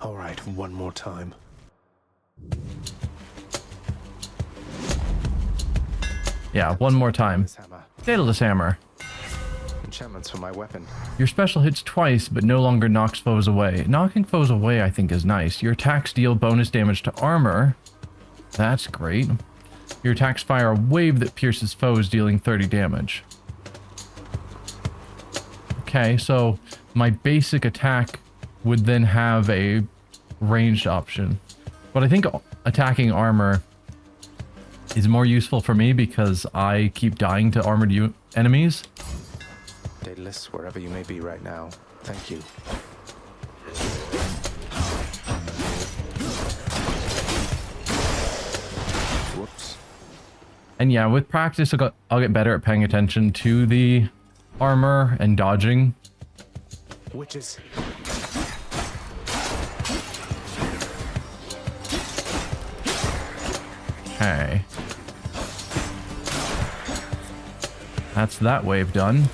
All right, one more time. Yeah, one more time. This hammer. Daedalus Hammer. Enchantments for my weapon. Your special hits twice, but no longer knocks foes away. Knocking foes away, I think, is nice. Your attacks deal bonus damage to armor. That's great. Your attacks fire a wave that pierces foes, dealing 30 damage. Okay, so my basic attack would then have a ranged option. But I think attacking armor is more useful for me because I keep dying to armored enemies. Daedalus, wherever you may be right now, thank you. Whoops. And yeah, with practice, I'll get better at paying attention to the armor and dodging. Witches. Okay. That's that wave done.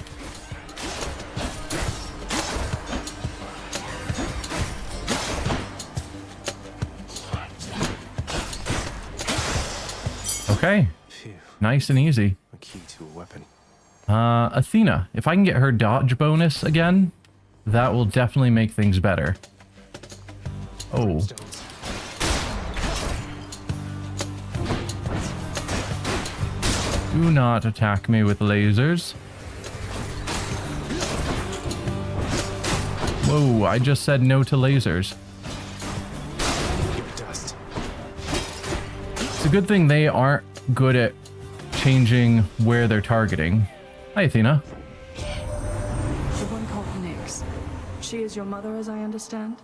Okay. Phew. Nice and easy. A key to a weapon. Athena. If I can get her dodge bonus again, that will definitely make things better. Oh. Stones. Do not attack me with lasers. Whoa, I just said no to lasers. Give it dust. It's a good thing they aren't good at changing where they're targeting. Hi, Athena. The one called Nyx. She is your mother, as I understand?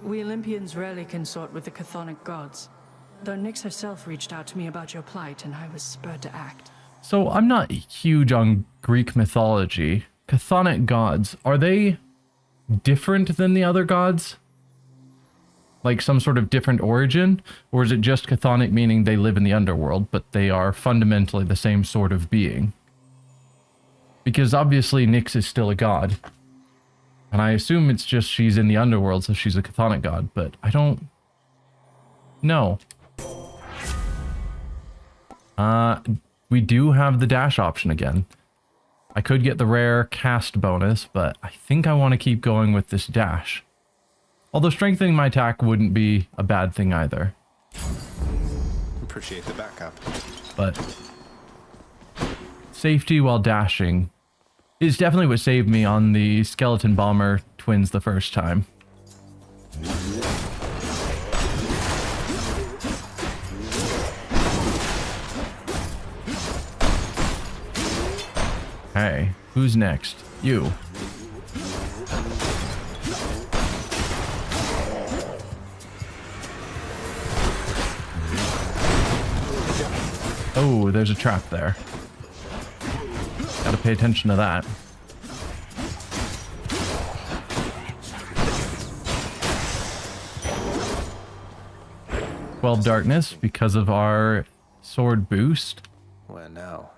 We Olympians rarely consort with the chthonic gods. Though Nyx herself reached out to me about your plight, and I was spurred to act. So I'm not huge on Greek mythology. Chthonic gods, are they different than the other gods? Like some sort of different origin? Or is it just chthonic meaning they live in the underworld, but they are fundamentally the same sort of being? Because obviously Nyx is still a god. And I assume it's just she's in the underworld, so she's a chthonic god, but I don't know. We do have the dash option again. I could get the rare cast bonus, but I think I want to keep going with this dash. Although strengthening my attack wouldn't be a bad thing either. Appreciate the backup. But safety while dashing is definitely what saved me on the skeleton bomber twins the first time. Hey, who's next? You. Oh, there's a trap there. Gotta pay attention to that. Well, darkness because of our sword boost. Where now?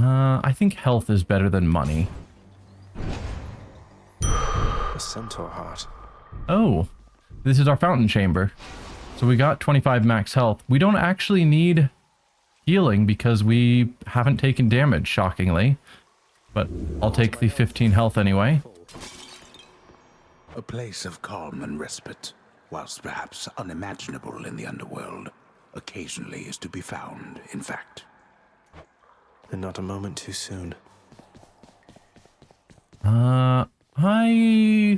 I think health is better than money. A centaur heart. Oh, this is our fountain chamber. So we got 25 max health. We don't actually need healing because we haven't taken damage, shockingly. But I'll take the 15 health anyway. A place of calm and respite, whilst perhaps unimaginable in the underworld, occasionally is to be found, in fact. And not a moment too soon. I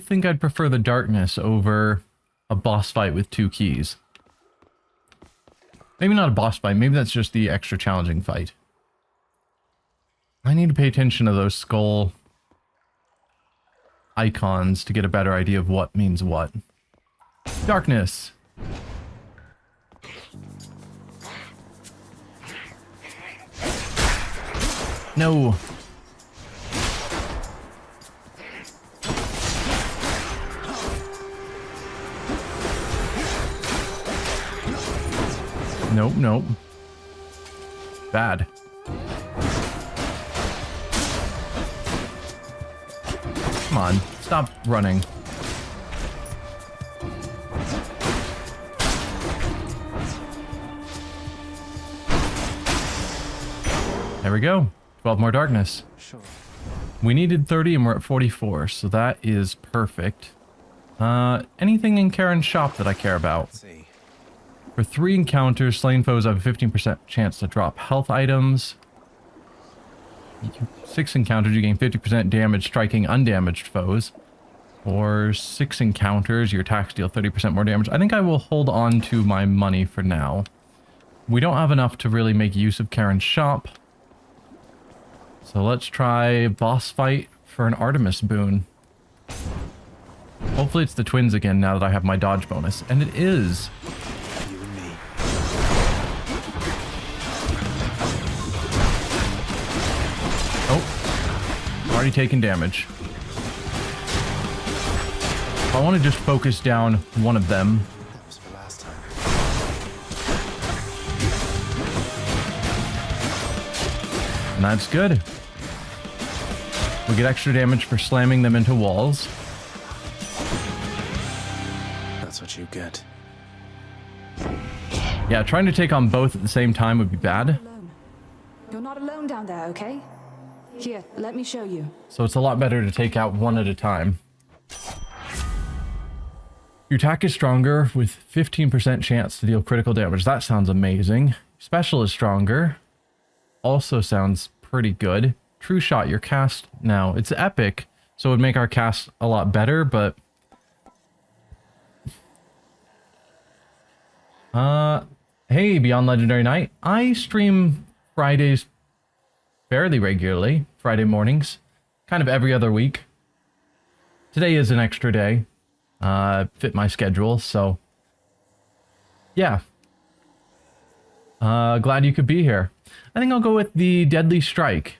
think I'd prefer the darkness over a boss fight with 2 keys. Maybe not a boss fight, maybe that's just the extra challenging fight. I need to pay attention to those skull icons to get a better idea of what means what. Darkness. No. Nope, nope. Bad. Come on, stop running. There we go. 12 more darkness. Sure. We needed 30 and we're at 44, so that is perfect. Anything in Karen's shop that I care about? Let's see. For 3 encounters, slain foes have a 15% chance to drop health items. 6 encounters, you gain 50% damage striking undamaged foes. Or 6 encounters, your attacks deal 30% more damage. I think I will hold on to my money for now. We don't have enough to really make use of Karen's shop. So let's try boss fight for an Artemis boon. Hopefully it's the twins again now that I have my dodge bonus. And it is. You and me. Oh. Already taken damage. I want to just focus down one of them. That was for last time. And that's good. We get extra damage for slamming them into walls. That's what you get. Yeah, trying to take on both at the same time would be bad. Alone. You're not alone down there, okay? Here, let me show you. So it's a lot better to take out one at a time. Your attack is stronger with 15% chance to deal critical damage. That sounds amazing. Special is stronger. Also sounds pretty good. True shot, your cast now. It's epic, so it would make our cast a lot better, but... Hey, Beyond Legendary Night. I stream Fridays fairly regularly. Friday mornings. Kind of every other week. Today is an extra day. Fit my schedule, so... Yeah. Glad you could be here. I think I'll go with the Deadly Strike.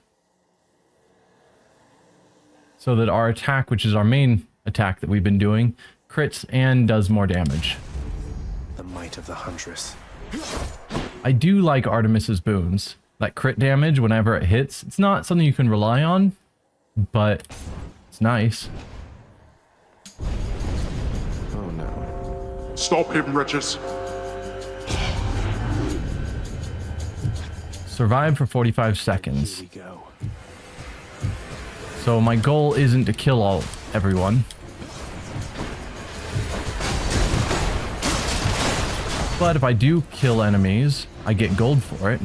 So that our attack, which is our main attack that we've been doing, crits and does more damage. The might of the Huntress. I do like Artemis's boons. That crit damage whenever it hits, it's not something you can rely on, but it's nice. Oh no. Stop him, wretches. Survive for 45 seconds. Here we go. So my goal isn't to kill everyone. But if I do kill enemies, I get gold for it.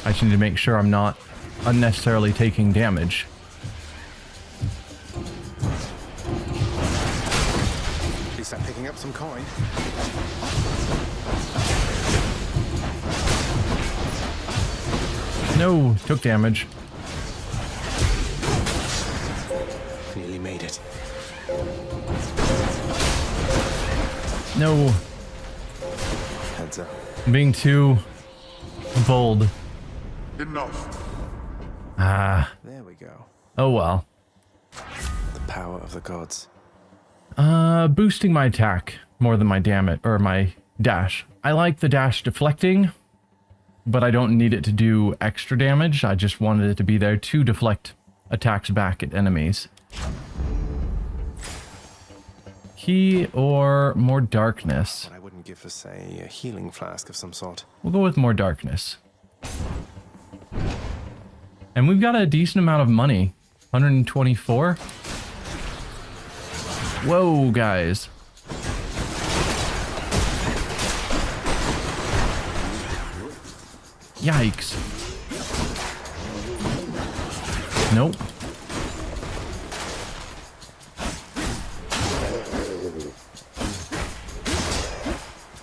I just need to make sure I'm not unnecessarily taking damage. At least I'm picking up some coin. No, took damage. Nearly made it. No, Heads up. I'm being too bold. Enough. Ah, There we go. oh well. The power of the gods. Boosting my attack more than my damage, or my dash. I like the dash deflecting, but I don't need it to do extra damage. I just wanted it to be there to deflect attacks back at enemies. Key or more darkness? What I wouldn't give for, say, a healing flask of some sort. We'll go with more darkness. And we've got a decent amount of money. 124. Whoa, guys. Yikes. Nope.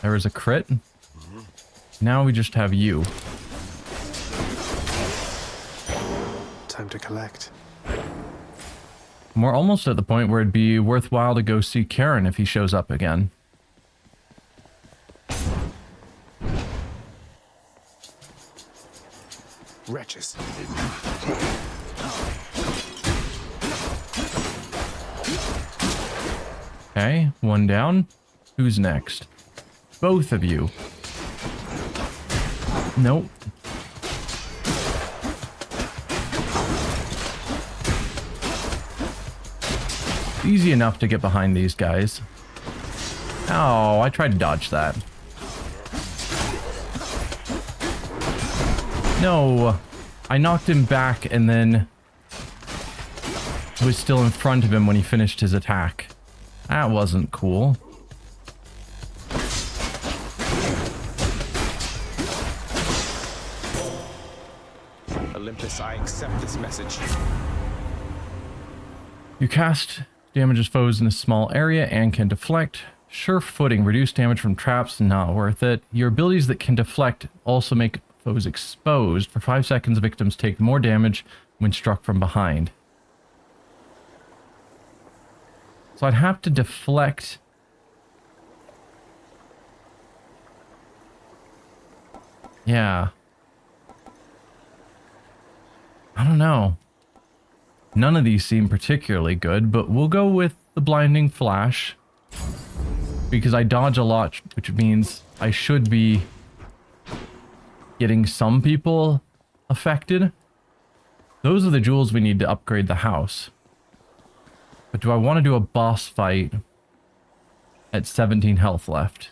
There was a crit. Now we just have you. Time to collect. We're almost at the point where it'd be worthwhile to go see Karen if he shows up again. Wretches. Okay, one down. Who's next? Both of you. Nope. Easy enough to get behind these guys. Oh, I tried to dodge that. No, I knocked him back and then was still in front of him when he finished his attack. That wasn't cool. Olympus, I accept this message. You cast damages foes in a small area and can deflect. Sure footing, reduce damage from traps, not worth it. Your abilities that can deflect also make foes exposed. For 5 seconds, victims take more damage when struck from behind. So I'd have to deflect. Yeah. I don't know. None of these seem particularly good, but we'll go with the blinding flash. Because I dodge a lot, which means I should be getting some people affected. Those are the jewels we need to upgrade the house. But do I want to do a boss fight at 17 health left?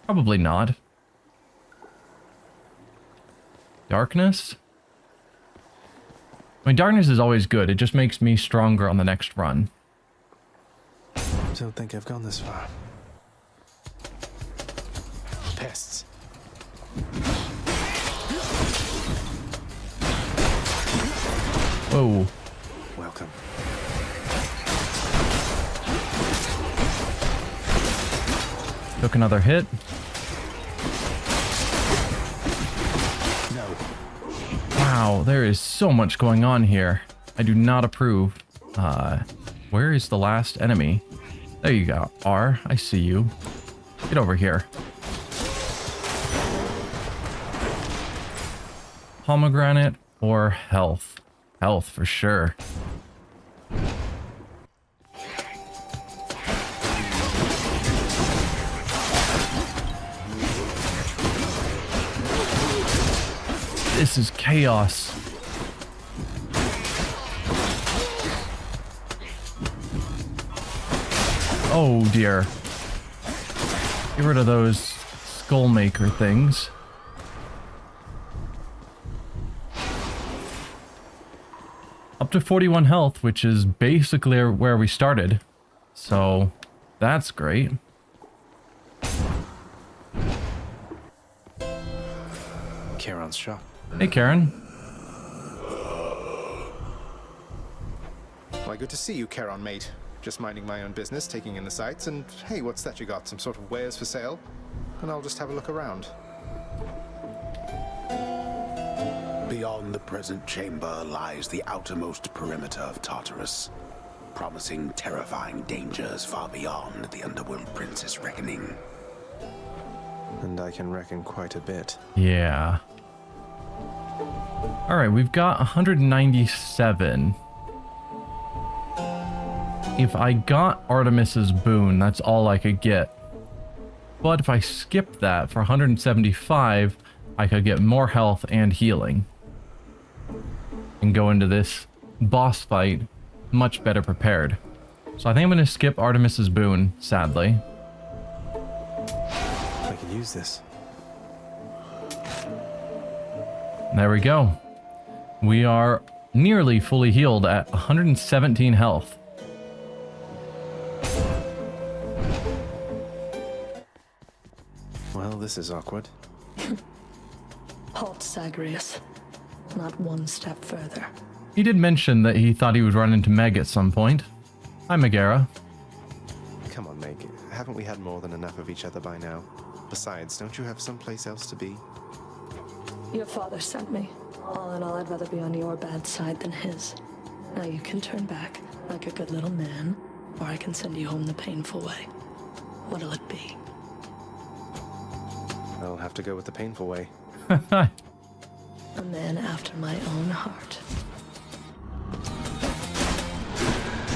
Probably not. Darkness? I mean, darkness is always good. It just makes me stronger on the next run. Don't think I've gone this far. Pests. Whoa. Welcome. Took another hit. No. Wow, there is so much going on here. I do not approve. Where is the last enemy? There you go. R, I see you. Get over here. Pomegranate or health? Health for sure. This is chaos. Oh dear. Get rid of those skullmaker things. Up to 41 health, which is basically where we started. So, that's great. Charon's shop. Hey, Karen. Why, good to see you, Charon, mate. Just minding my own business, taking in the sights, and hey, what's that you got? Some sort of wares for sale? And I'll just have a look around. Beyond the present chamber lies the outermost perimeter of Tartarus, promising terrifying dangers far beyond the Underworld Prince's reckoning. And I can reckon quite a bit. Yeah. Alright, we've got 197. If I got Artemis's boon, that's all I could get. But if I skip that for 175, I could get more health and healing. And go into this boss fight much better prepared. So I think I'm going to skip Artemis's boon, sadly. I could use this. There we go. We are nearly fully healed at 117 health. Well, this is awkward. Halt, Zagreus. Not one step further. He did mention that he thought he would run into Meg at some point. Hi, Megara. Come on, Meg. Haven't we had more than enough of each other by now? Besides, don't you have someplace else to be? Your father sent me. All in all, I'd rather be on your bad side than his. Now you can turn back like a good little man, or I can send you home the painful way. What'll it be? I'll have to go with the painful way. A man after my own heart.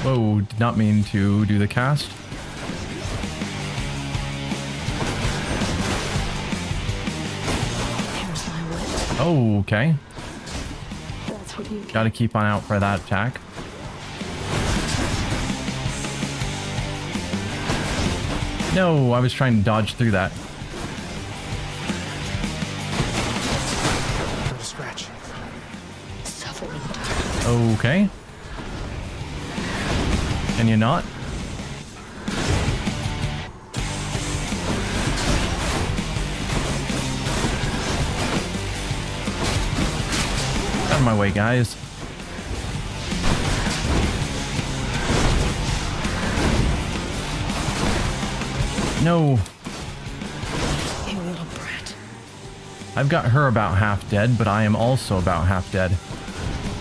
Whoa, did not mean to do the cast. Here's my wit. Oh, okay. That's what you get. Gotta keep on out for that attack. No, I was trying to dodge through that. Okay. Can you not? Out of my way, guys. No. You little brat. I've got her about half dead, but I am also about half dead.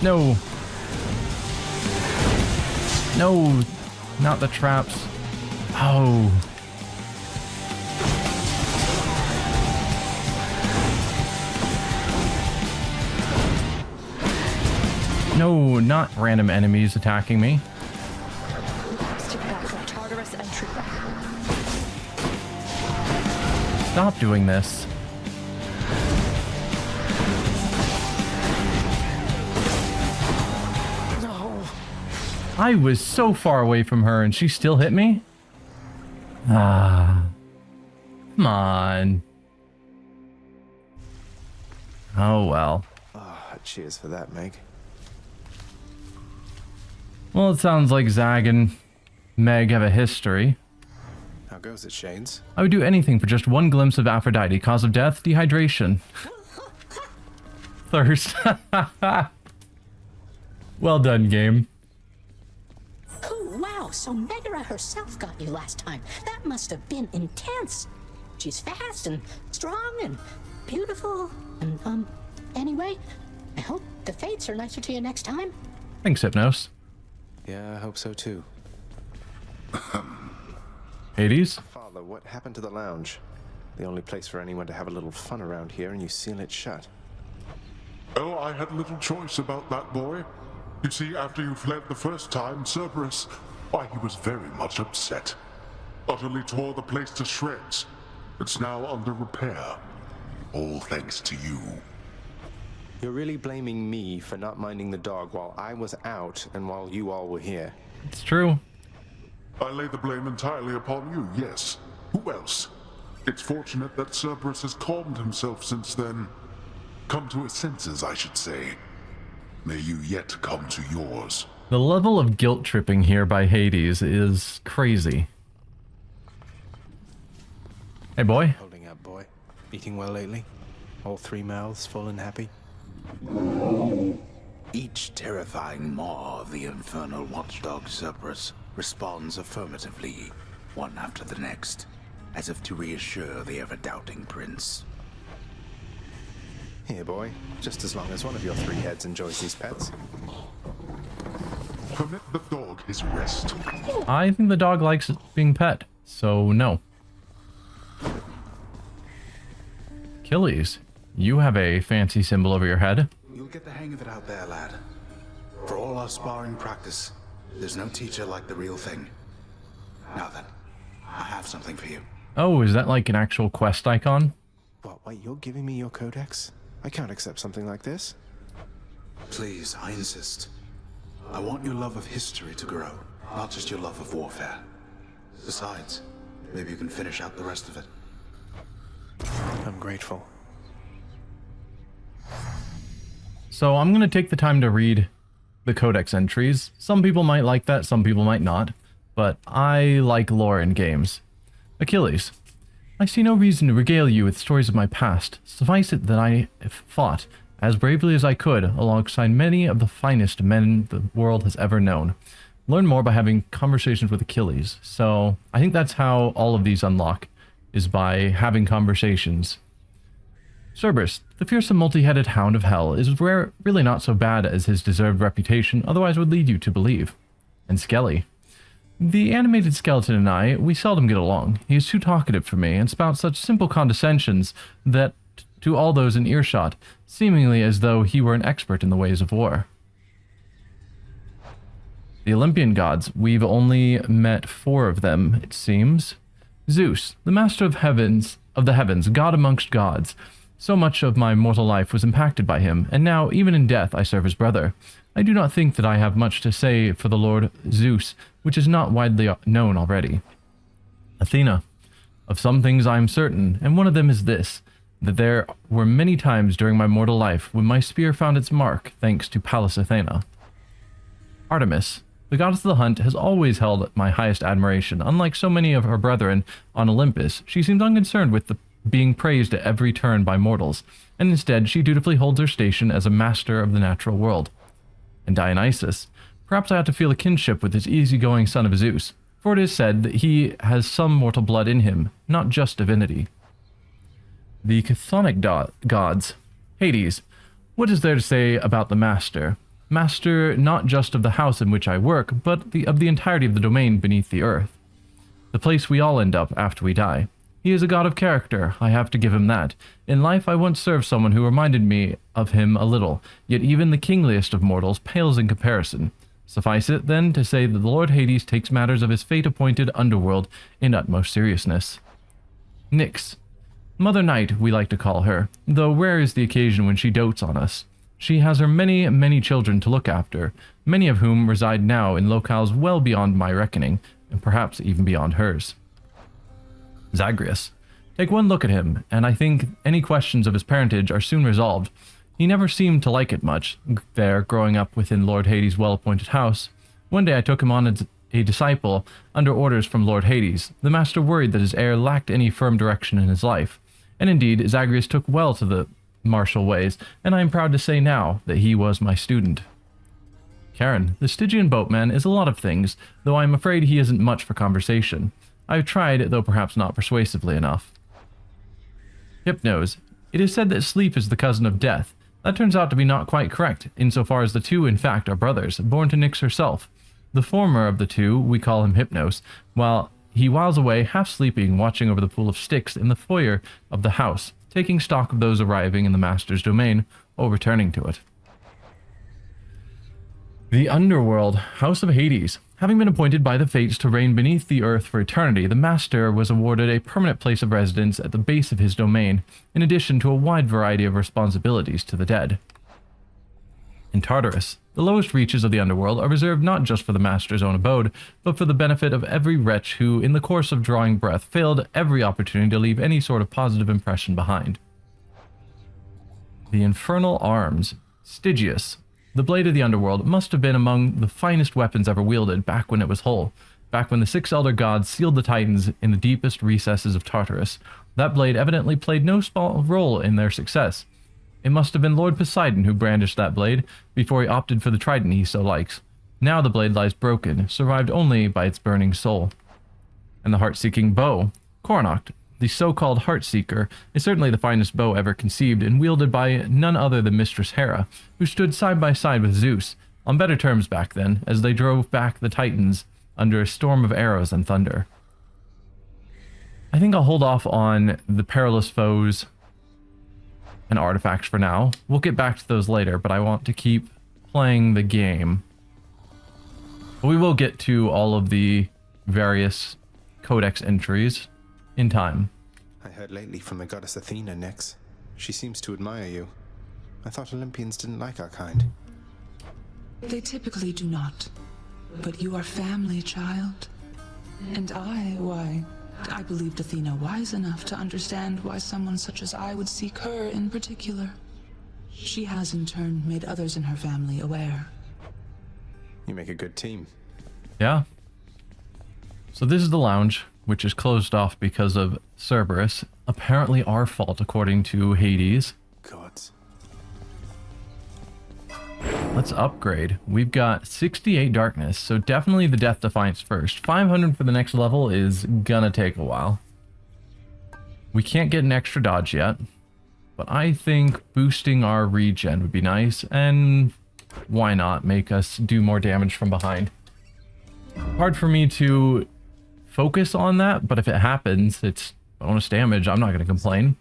No. No. Not the traps. Oh. No, not random enemies attacking me. Stick back from Tartarus entry. Stop doing this. No. I was so far away from her and she still hit me? Ah. Come on. Oh well. Ah, cheers for that, Meg. Well, it sounds like Zag and Meg have a history. How goes it, Shanes? I would do anything for just one glimpse of Aphrodite. Cause of death, dehydration. Thirst. Well done, game. Oh, wow. So Megara herself got you last time. That must have been intense. She's fast and strong and beautiful. And, anyway, I hope the fates are nicer to you next time. Thanks, Hypnos. Yeah, I hope so too. Hades? Father, what happened to the lounge? The only place for anyone to have a little fun around here, and you seal it shut. Oh, I had little choice about that boy. You see, after you fled the first time, Cerberus, why, he was very much upset. Utterly tore the place to shreds. It's now under repair. All thanks to you. You're really blaming me for not minding the dog while I was out and while you all were here. It's true. I lay the blame entirely upon you, yes. Who else? It's fortunate that Cerberus has calmed himself since then. Come to his senses, I should say. May you yet come to yours. The level of guilt tripping here by Hades is crazy. Hey, boy. Holding up, boy. Eating well lately? All three mouths full and happy? Each terrifying maw of the infernal watchdog Cerberus responds affirmatively, one after the next, as if to reassure the ever-doubting prince. Here, boy. Just as long as one of your three heads enjoys these pets. Permit the dog his rest. I think the dog likes being pet, so no. Achilles, you have a fancy symbol over your head. You'll get the hang of it out there, lad. For all our sparring practice, there's no teacher like the real thing. Now then, I have something for you. Oh, is that like an actual quest icon? What, wait, you're giving me your codex? I can't accept something like this. Please, I insist. I want your love of history to grow, not just your love of warfare. Besides, maybe you can finish out the rest of it. I'm grateful. So I'm going to take the time to read the codex entries. Some people might like that, some people might not, but I like lore in games. Achilles, I see no reason to regale you with stories of my past. Suffice it that I have fought as bravely as I could alongside many of the finest men the world has ever known. Learn more by having conversations with Achilles. So I think that's how all of these unlock, is by having conversations. Cerberus, the fearsome multi-headed hound of hell, is really not so bad as his deserved reputation otherwise would lead you to believe. And Skelly. The animated skeleton and I, we seldom get along. He is too talkative for me and spouts such simple condescensions that, to all those in earshot, seemingly as though he were an expert in the ways of war. The Olympian gods, we've only met 4 of them, it seems. Zeus, the master of the heavens, god amongst gods. So much of my mortal life was impacted by him, and now, even in death, I serve his brother. I do not think that I have much to say for the Lord Zeus, which is not widely known already. Athena, of some things I am certain, and one of them is this, that there were many times during my mortal life when my spear found its mark, thanks to Pallas Athena. Artemis, the goddess of the hunt, has always held my highest admiration. Unlike so many of her brethren on Olympus, she seems unconcerned with being praised at every turn by mortals, and instead she dutifully holds her station as a master of the natural world. And Dionysus, perhaps I ought to feel a kinship with this easygoing son of Zeus, for it is said that he has some mortal blood in him, not just divinity. The chthonic gods. Hades, what is there to say about the master? Master not just of the house in which I work, but of the entirety of the domain beneath the earth. The place we all end up after we die. He is a god of character, I have to give him that. In life I once served someone who reminded me of him a little, yet even the kingliest of mortals pales in comparison. Suffice it, then, to say that the Lord Hades takes matters of his fate-appointed underworld in utmost seriousness. Nyx. Mother Night, we like to call her, though rare is the occasion when she dotes on us. She has her many, many children to look after, many of whom reside now in locales well beyond my reckoning, and perhaps even beyond hers. Zagreus. Take one look at him, and I think any questions of his parentage are soon resolved. He never seemed to like it much, there, growing up within Lord Hades' well-appointed house. One day I took him on as a disciple, under orders from Lord Hades. The master worried that his heir lacked any firm direction in his life. And indeed, Zagreus took well to the martial ways, and I am proud to say now that he was my student. Charon, the Stygian boatman, is a lot of things, though I am afraid he isn't much for conversation. I've tried, though perhaps not persuasively enough. Hypnos. It is said that sleep is the cousin of death. That turns out to be not quite correct, insofar as the two, in fact, are brothers, born to Nyx herself. The former of the two, we call him Hypnos, while he whiles away half sleeping, watching over the pool of sticks in the foyer of the house, taking stock of those arriving in the master's domain, or returning to it. The Underworld, House of Hades. Having been appointed by the Fates to reign beneath the earth for eternity, the Master was awarded a permanent place of residence at the base of his domain, in addition to a wide variety of responsibilities to the dead. In Tartarus, the lowest reaches of the Underworld are reserved not just for the Master's own abode, but for the benefit of every wretch who, in the course of drawing breath, failed every opportunity to leave any sort of positive impression behind. The Infernal Arms. Stygius. The blade of the Underworld must have been among the finest weapons ever wielded back when it was whole, back when the 6 elder gods sealed the Titans in the deepest recesses of Tartarus. That blade evidently played no small role in their success. It must have been Lord Poseidon who brandished that blade before he opted for the trident he so likes. Now the blade lies broken, survived only by its burning soul. And the heart-seeking bow. Coronach, the so-called Heartseeker, is certainly the finest bow ever conceived and wielded by none other than Mistress Hera, who stood side by side with Zeus, on better terms back then, as they drove back the Titans under a storm of arrows and thunder. I think I'll hold off on the perilous foes and artifacts for now. We'll get back to those later, but I want to keep playing the game. We will get to all of the various codex entries in time. I heard lately from the goddess Athena, Nyx. She seems to admire you. I thought Olympians didn't like our kind. They typically do not. But you are family, child. And why, I believed Athena wise enough to understand why someone such as I would seek her in particular. She has in turn made others in her family aware. You make a good team. Yeah. So this is the lounge, which is closed off because of Cerberus. Apparently our fault, according to Hades. Gods. Let's upgrade. We've got 68 darkness, so definitely the Death Defiance first. 500 for the next level is gonna take a while. We can't get an extra dodge yet, but I think boosting our regen would be nice, and why not make us do more damage from behind. Hard for me to focus on that, but if it happens, it's bonus damage. I'm not going to complain.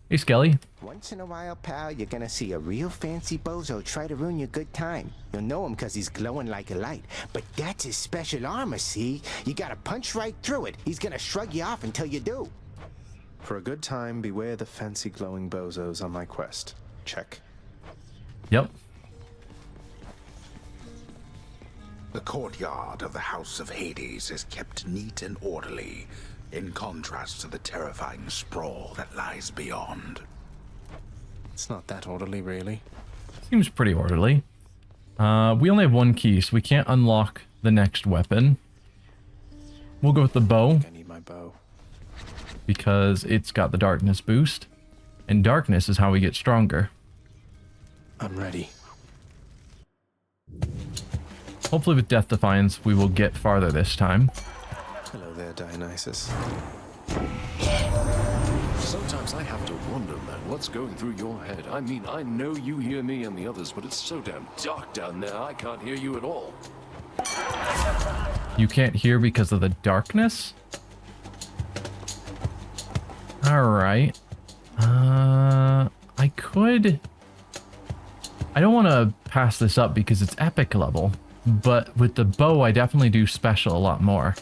Hey, Skelly. Once in a while, pal, you're gonna see a real fancy bozo try to ruin your good time. You'll know him because he's glowing like a light. But that's his special armor, see? You gotta punch right through it. He's gonna shrug you off until you do. For a good time, beware the fancy glowing bozos on my quest. Check. Yep. The courtyard of the House of Hades is kept neat and orderly, in contrast to the terrifying sprawl that lies beyond. It's not that orderly, really. Seems pretty orderly. We only have one key, so we can't unlock the next weapon. We'll go with the bow. I need my bow. Because it's got the darkness boost. And darkness is how we get stronger. I'm ready. Hopefully with Death Defiance, we will get farther this time. Hello there, Dionysus. Sometimes I have to wonder, man, what's going through your head. I mean, I know you hear me and the others, but it's so damn dark down there, I can't hear you at all. You can't hear because of the darkness? Alright. I could... I don't want to pass this up because it's epic level, but with the bow, I definitely do special a lot more.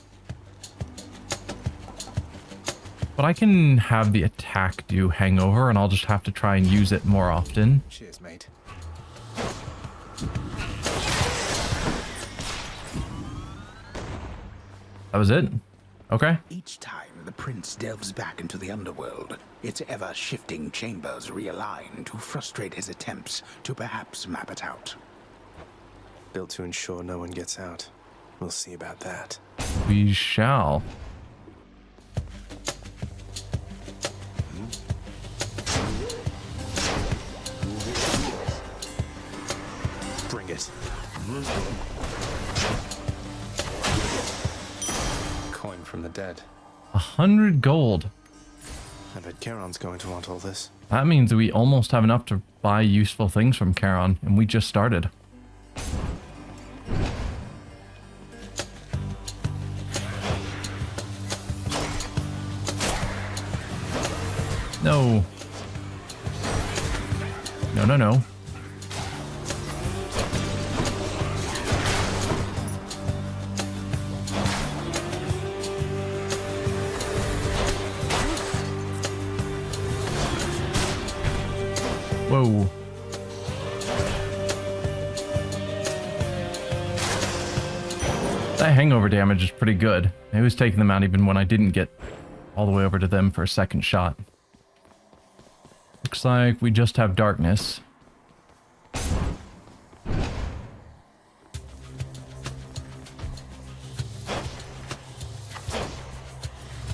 But I can have the attack do hangover, and I'll just have to try and use it more often. Cheers, mate. That was it? Okay. Each time the prince delves back into the underworld, its ever-shifting chambers realign to frustrate his attempts to perhaps map it out. Built to ensure no one gets out. We'll see about that. We shall. Bring it. Coin from the dead. 100 gold. I bet Charon's going to want all this. That means we almost have enough to buy useful things from Charon, and we just started. No. No, no, no. Whoa. That hangover damage is pretty good. It was taking them out even when I didn't get all the way over to them for a second shot. Looks like we just have darkness. Can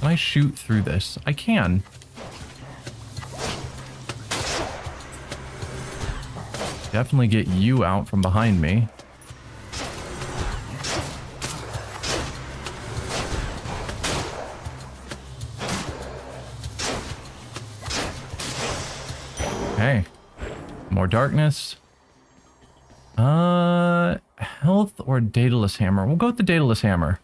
I shoot through this? I can. Definitely get you out from behind me. Okay. More darkness. Health or Daedalus Hammer? We'll go with the Daedalus Hammer.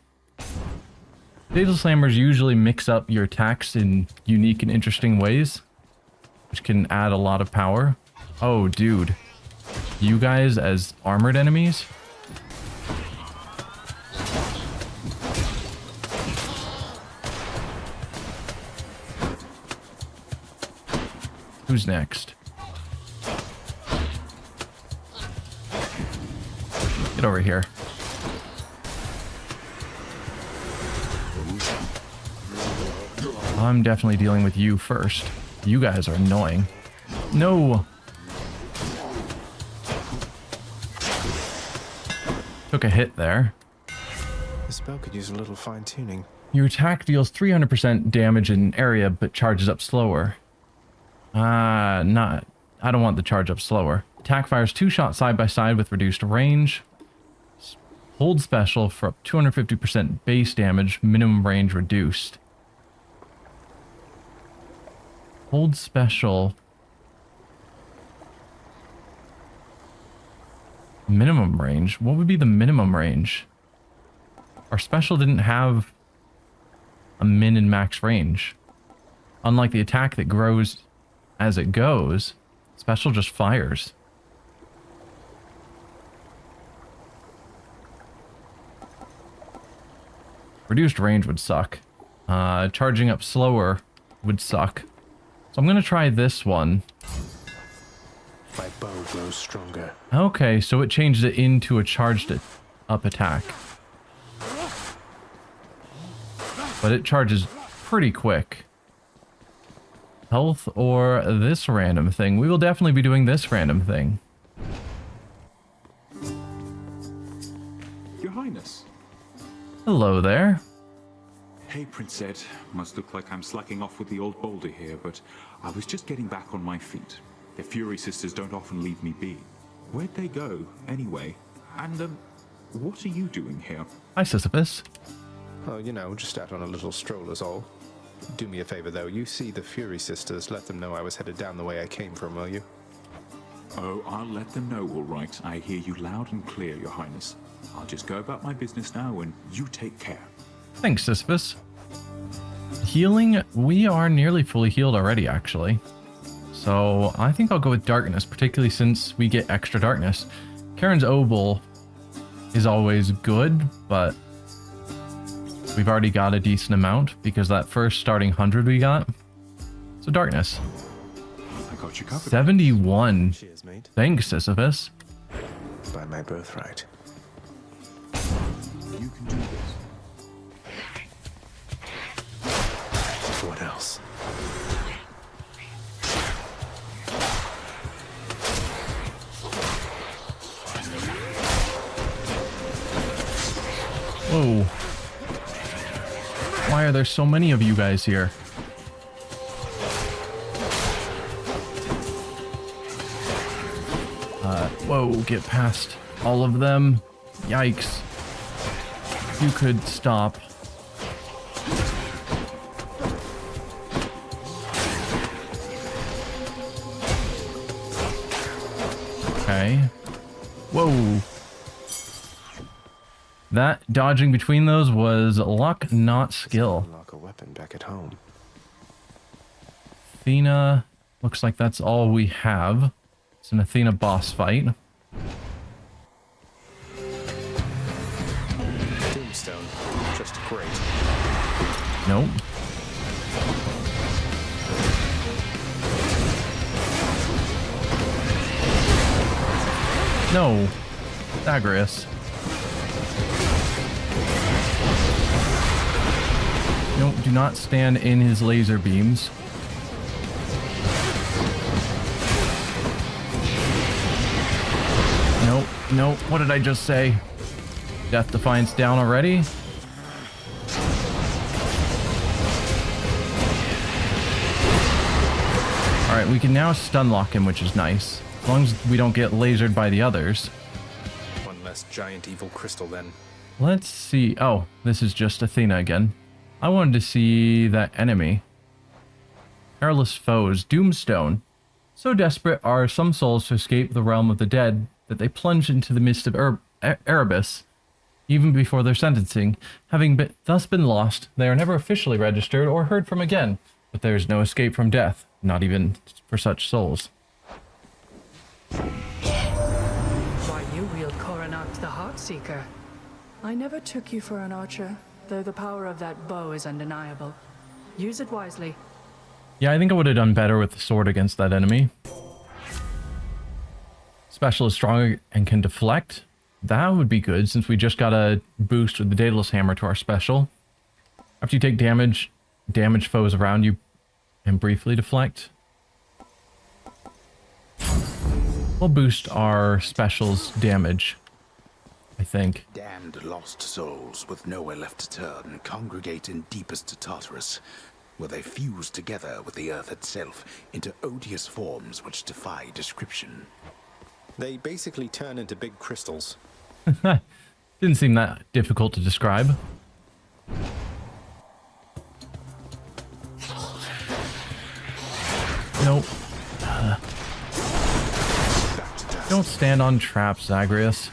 Daedalus Hammers usually mix up your attacks in unique and interesting ways, which can add a lot of power. Oh, dude. You guys as armored enemies? Who's next? Get over here. I'm definitely dealing with you first. You guys are annoying. No! Took a hit there. This spell could use a little fine-tuning. Your attack deals 300% damage in area, but charges up slower. I don't want the charge up slower. Attack fires 2 shots side by side with reduced range. Hold special for up 250% base damage, minimum range reduced. Hold special. Minimum range? What would be the minimum range? Our special didn't have a min and max range. Unlike the attack that grows as it goes, special just fires. Reduced range would suck. Charging up slower would suck. So I'm going to try this one. My bow grows stronger. Okay, so it changed it into a charged up attack. But it charges pretty quick. Health or this random thing? We will definitely be doing this random thing. Highness. Hello there. Hey, Prince Ed. Must look like I'm slacking off with the old boulder here, but I was just getting back on my feet. The Fury Sisters don't often leave me be. Where'd they go, anyway? And, what are you doing here? Hi, Sisyphus. Oh, you know, just out on a little stroll is all. Do me a favor, though. You see the Fury Sisters, let them know I was headed down the way I came from, will you? Oh, I'll let them know, all right. I hear you loud and clear, Your Highness. I'll just go about my business now, and you take care. Thanks, Sisyphus. Healing, we are nearly fully healed already, actually. So I think I'll go with darkness, particularly since we get extra darkness. Karen's Obol is always good, but we've already got a decent amount because that first starting 100 we got. So darkness. I got you covered. 71. Cheers, mate. Thanks, Sisyphus. By my birthright. You can do this. What else? Whoa. Why are there so many of you guys here? Whoa, get past all of them. Yikes. You could stop. Okay. Whoa. That dodging between those was luck, not skill. Unlock a weapon back at home. Athena, looks like that's all we have. It's an Athena boss fight. Tombstone, just great. Nope. No. Zagreus. Nope, do not stand in his laser beams. Nope, nope, what did I just say? Death Defiance down already? Alright, we can now stun lock him, which is nice. As long as we don't get lasered by the others. One less giant evil crystal then. Let's see. Oh, this is just Athena again. I wanted to see that enemy. Perilous foes. Doomstone. So desperate are some souls to escape the realm of the dead that they plunge into the mist of Erebus, even before their sentencing. Having thus been lost, they are never officially registered or heard from again. But there is no escape from death, not even for such souls. Why, you wield Coronac the Heartseeker. I never took you for an archer, though the power of that bow is undeniable. Use it wisely. Yeah, I think I would have done better with the sword against that enemy. Special is strong and can deflect. That would be good since we just got a boost with the Daedalus Hammer to our special. After you take damage foes around you and briefly deflect. We'll boost our special's damage, I think. Damned lost souls with nowhere left to turn congregate in deepest Tartarus, where they fuse together with the earth itself into odious forms which defy description. They basically turn into big crystals. Didn't seem that difficult to describe. Nope. Don't stand on traps, Zagreus.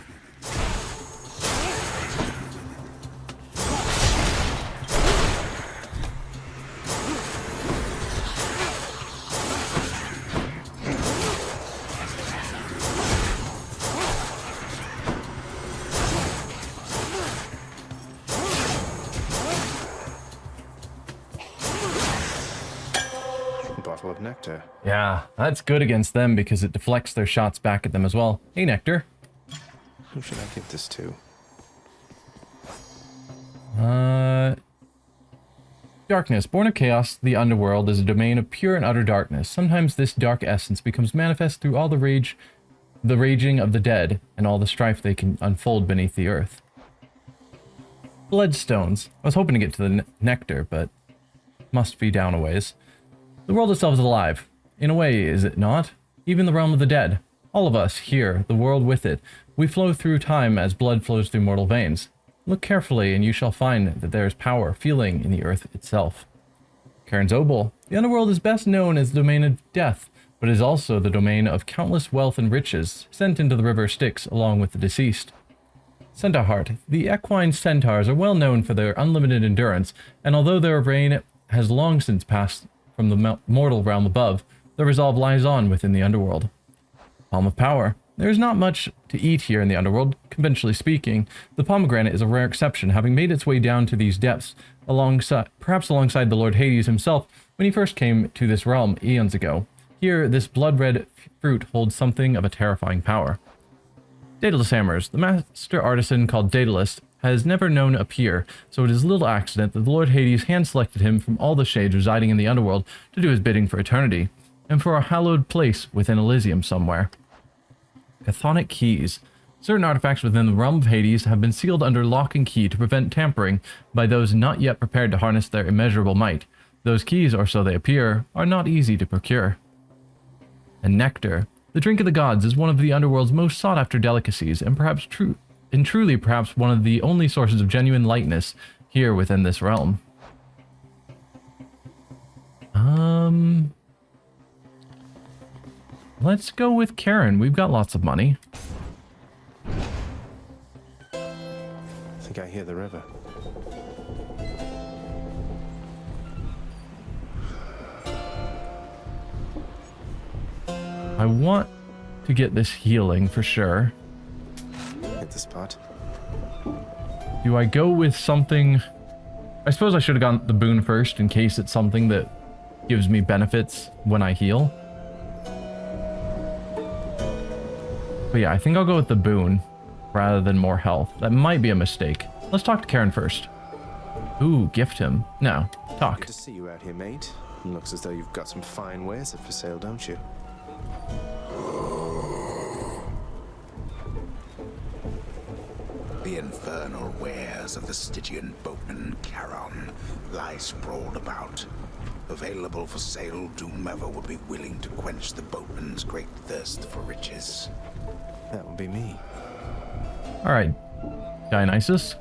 Bottle of nectar. Yeah, that's good against them because it deflects their shots back at them as well. Hey, Nectar. Who should I give this to? Darkness. Born of chaos, the underworld is a domain of pure and utter darkness. Sometimes this dark essence becomes manifest through all the raging of the dead and all the strife they can unfold beneath the earth. Bloodstones. I was hoping to get to the nectar, but must be down a ways. The world itself is alive. In a way, is it not? Even the realm of the dead. All of us, here, the world with it, we flow through time as blood flows through mortal veins. Look carefully, and you shall find that there is power, feeling in the earth itself. Karen's Obol. The Underworld is best known as the domain of death, but is also the domain of countless wealth and riches sent into the river Styx along with the deceased. Centaurheart. The equine centaurs are well known for their unlimited endurance, and although their reign has long since passed from the mortal realm above, their resolve lies on within the Underworld. Palm of Power. There is not much to eat here in the Underworld, conventionally speaking. The pomegranate is a rare exception, having made its way down to these depths, perhaps alongside the Lord Hades himself when he first came to this realm eons ago. Here, this blood-red fruit holds something of a terrifying power. Daedalus Hammers. The master artisan called Daedalus has never known a peer, so it is little accident that the Lord Hades hand-selected him from all the shades residing in the Underworld to do his bidding for eternity, and for a hallowed place within Elysium somewhere. Chthonic Keys. Certain artifacts within the realm of Hades have been sealed under lock and key to prevent tampering by those not yet prepared to harness their immeasurable might. Those keys, or so they appear, are not easy to procure. And Nectar. The drink of the gods is one of the Underworld's most sought-after delicacies, and truly perhaps one of the only sources of genuine lightness here within this realm. Let's go with Karen. We've got lots of money. I think I hear the river. I want to get this healing for sure. Hit the spot. Do I go with something? I suppose I should have gone the boon first in case it's something that gives me benefits when I heal. But yeah, I think I'll go with the boon rather than more health. That might be a mistake. Let's talk to Karen first. Ooh, gift him. No, talk. Good to see you out here, mate. Looks as though you've got some fine wares up for sale, don't you? The infernal wares of the Stygian boatman Charon lie sprawled about. Available for sale to whomever would be willing to quench the boatman's great thirst for riches. That would be me. Alright, Dionysus.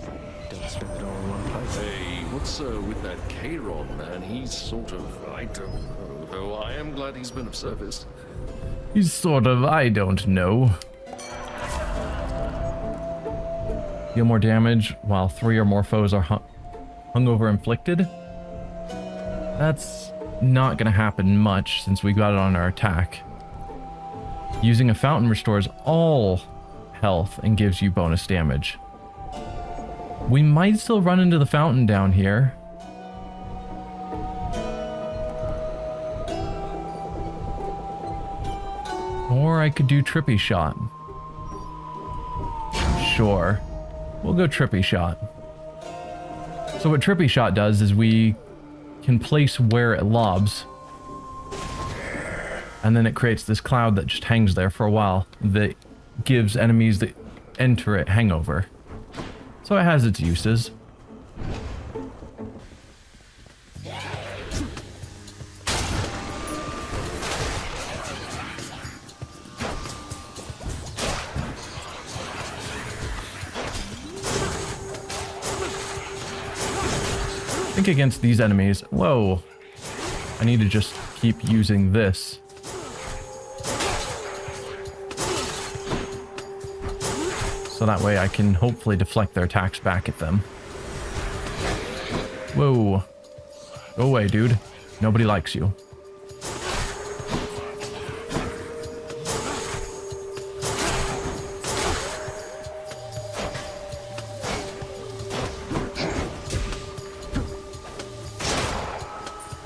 Don't spend it all in one place. Hey, what's with that Charon man? He's sort of, I don't know, though I am glad he's been of service. He's sort of, I don't know. Deal more damage while 3 or more foes are hungover inflicted. That's not going to happen much since we got it on our attack. Using a fountain restores all health and gives you bonus damage. We might still run into the fountain down here. Or I could do Trippy Shot. Sure. We'll go Trippy Shot. So what Trippy Shot does is we can place where it lobs. And then it creates this cloud that just hangs there for a while that gives enemies that enter it hangover. So it has its uses. I think against these enemies, whoa, I need to just keep using this. So that way I can hopefully deflect their attacks back at them. Whoa. Go away, dude. Nobody likes you.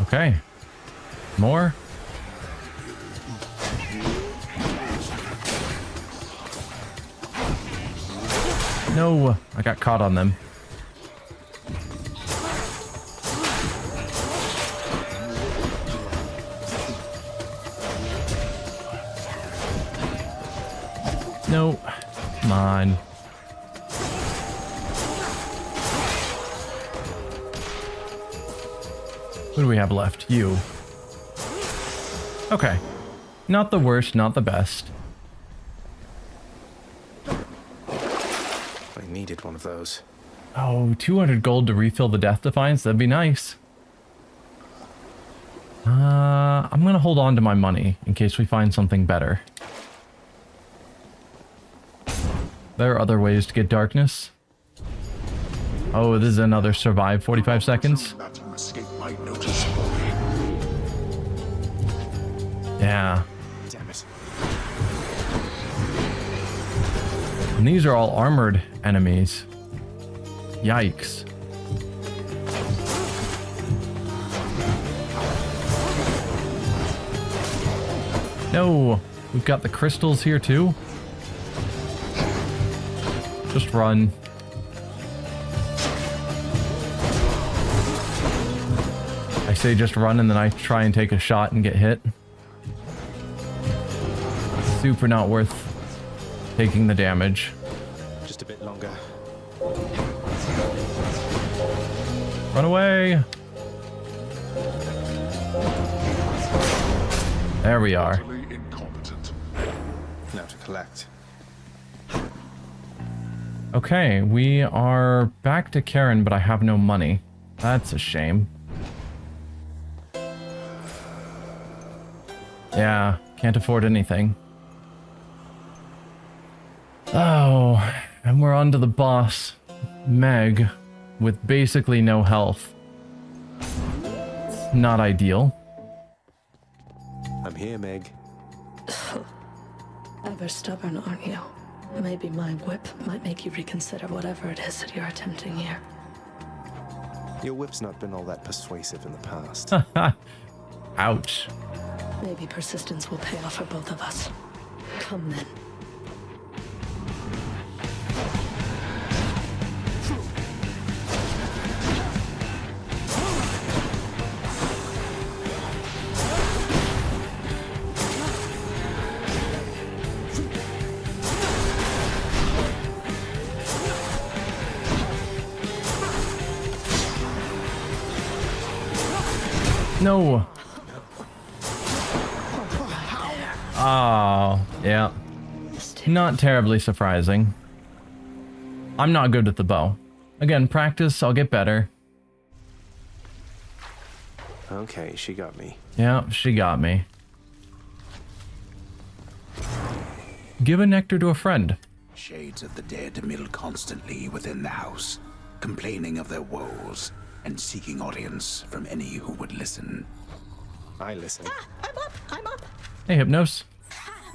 Okay. More? No, I got caught on them. No, come on. What do we have left? You. Okay. Not the worst, not the best. I needed one of those. Oh, 200 gold to refill the Death Defiance. That'd be nice. I'm gonna hold on to my money in case we find something better. There are other ways to get darkness. Oh, this is another survive 45 seconds. Yeah. Damn it. And these are all armored enemies. Yikes. No, we've got the crystals here too. Just run. I say just run and then I try and take a shot and get hit. Super not worth taking the damage. Just a bit longer. Run away. There we are. Now to collect. Okay, we are back to Karen, but I have no money. That's a shame. Yeah, can't afford anything. Oh, and we're on to the boss, Meg, with basically no health. It's not ideal. I'm here, Meg. Ever stubborn, aren't you? Maybe my whip might make you reconsider whatever it is that you're attempting here. Your whip's not been all that persuasive in the past. Ouch. Maybe persistence will pay off for both of us. Come then. No. Oh, yeah. Not terribly surprising. I'm not good with the bow. Again, practice, I'll get better. Okay, she got me. Yeah, she got me. Give a nectar to a friend. Shades of the dead mill constantly within the house, complaining of their woes and seeking audience from any who would listen. I listen. Ah, I'm up. Hey, Hypnos.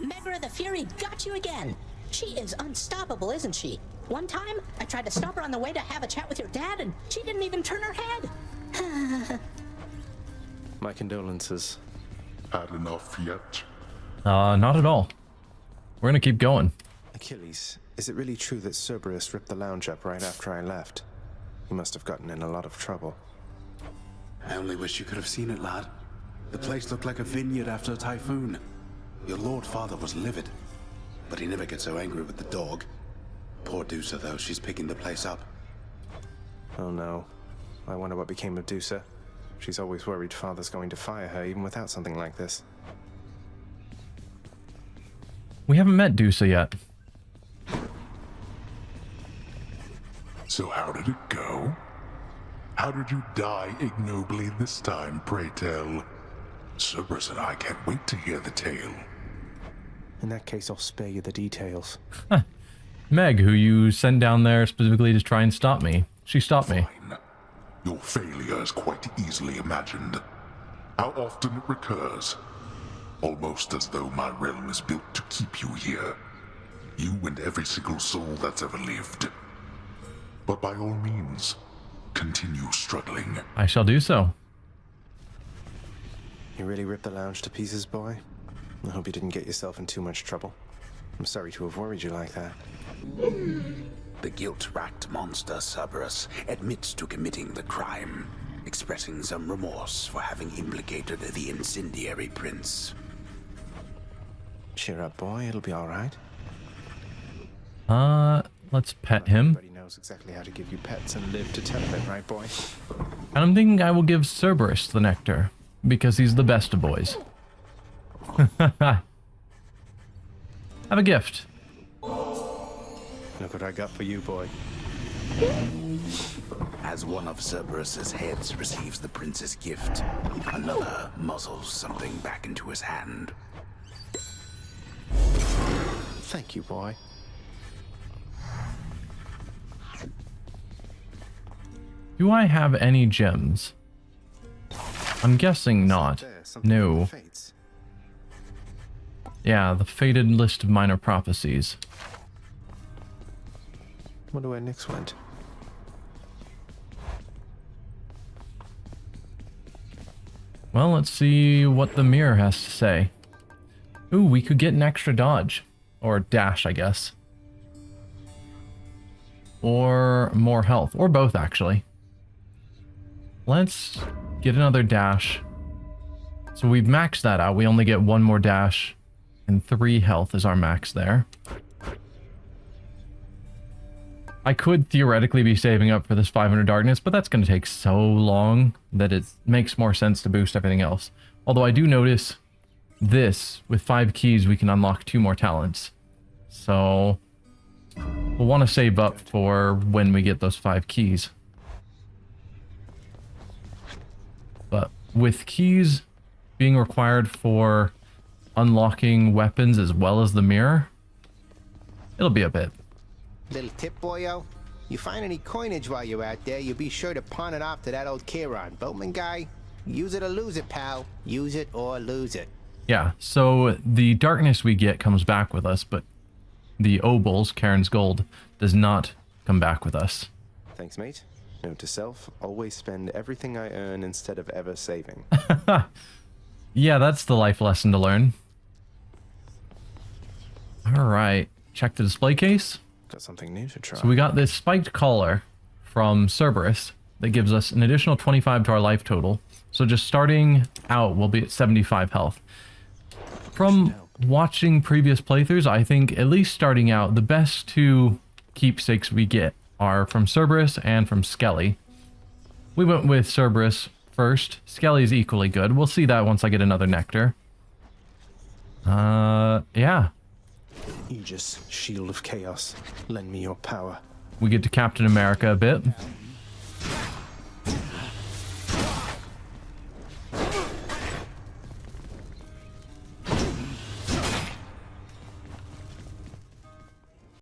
Megra the Fury got you again. She is unstoppable, isn't she? One time, I tried to stop her on the way to have a chat with your dad, and she didn't even turn her head. My condolences. Had enough yet? Not at all. We're gonna keep going. Achilles, is it really true that Cerberus ripped the lounge up right after I left? He must have gotten in a lot of trouble. I only wish you could have seen it, lad. The place looked like a vineyard after a typhoon. Your lord father was livid, but he never gets so angry with the dog. Poor Dusa, though, she's picking the place up. Oh no. I wonder what became of Dusa. She's always worried father's going to fire her even without something like this. We haven't met Dusa yet. So how did it go? How did you die ignobly this time, pray tell? Cerberus and I can't wait to hear the tale. In that case, I'll spare you the details. Meg, who you sent down there specifically to try and stop me. She stopped me. Fine. Your failure is quite easily imagined. How often it recurs. Almost as though my realm is built to keep you here. You and every single soul that's ever lived. But by all means, continue struggling. I shall do so. You really ripped the lounge to pieces, boy? I hope you didn't get yourself in too much trouble. I'm sorry to have worried you like that. The guilt-racked monster Cerberus admits to committing the crime, expressing some remorse for having implicated the incendiary prince. Cheer up, boy. It'll be all right. Let's pet him. Everybody knows exactly how to give you pets and live to tell of it, right, boy? And I'm thinking I will give Cerberus the nectar, because he's the best of boys. Have a gift. Look what I got for you, boy. As one of Cerberus's heads receives the prince's gift, another muzzles something back into his hand. Thank you, boy. Do I have any gems? I'm guessing not. No. Yeah, the fated list of minor prophecies. Wonder where Nyx went. Well, let's see what the mirror has to say. Ooh, we could get an extra dodge. Or dash, I guess. Or more health. Or both, actually. Let's get another dash. So we've maxed that out. We only get one more dash. And 3 health is our max there. I could theoretically be saving up for this 500 darkness, but that's going to take so long that it makes more sense to boost everything else. Although I do notice this, with 5 keys, we can unlock 2 more talents. So we'll want to save up for when we get those 5 keys. But with keys being required for unlocking weapons as well as the mirror, it'll be a bit. Little tip, boyo. You find any coinage while you're out there, you'll be sure to pawn it off to that old Chiron. Boatman guy, use it or lose it, pal. Use it or lose it. Yeah, so the darkness we get comes back with us, but the obols, Charon's gold, does not come back with us. Thanks, mate. Note to self, always spend everything I earn instead of ever saving. Yeah, that's the life lesson to learn. Alright, check the display case. Got something new to try. So we got this spiked collar from Cerberus that gives us an additional 25 to our life total. So just starting out, we'll be at 75 health. From watching previous playthroughs, I think at least starting out, the best 2 keepsakes we get are from Cerberus and from Skelly. We went with Cerberus first. Skelly is equally good. We'll see that once I get another nectar. Yeah. Aegis, shield of chaos. Lend me your power. We get to Captain America a bit.